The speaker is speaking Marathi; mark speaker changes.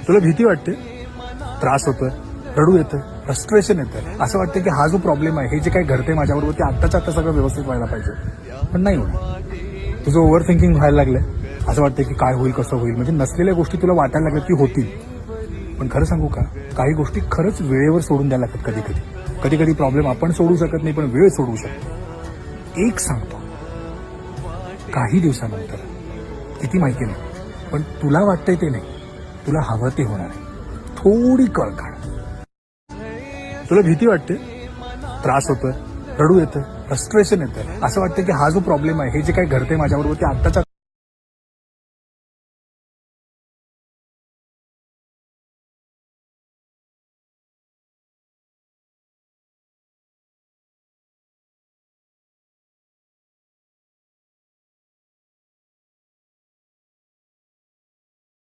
Speaker 1: तुला भीती वाटते, त्रास होतोय, रडू येतं, फ्रस्ट्रेशन येतं, असं वाटतं की हा जो प्रॉब्लेम आहे, हे जे काही घडते माझ्याबरोबर ते आत्ताच्या आत्ता सगळं व्यवस्थित व्हायला पाहिजे, पण नाही होणार. तुझं ओव्हर थिंकिंग व्हायला लागलंय, असं वाटतं की काय होईल, कसं होईल, म्हणजे नसलेल्या गोष्टी तुला वाटायला लागल्या की होतील. पण खरं सांगू का, काही गोष्टी खरंच वेळेवर सोडून द्यायला लागतात. कधी कधी कधी कधी प्रॉब्लेम आपण सोडू शकत नाही, पण वेळ सोडवू शकतो. एक सांगतो, काही दिवसानंतर, किती माहिती नाही, पण तुला वाटतंय ते नाही, तुला हवं ते होणार आहे. थोडी कळ काढ. तुला भीती वाटते, त्रास होतोय, रडू येतं, फ्रस्ट्रेशन येतं, असं वाटतं की हा जो प्रॉब्लेम आहे, हे जे काही घडते माझ्याबरोबर ते आत्ताच्या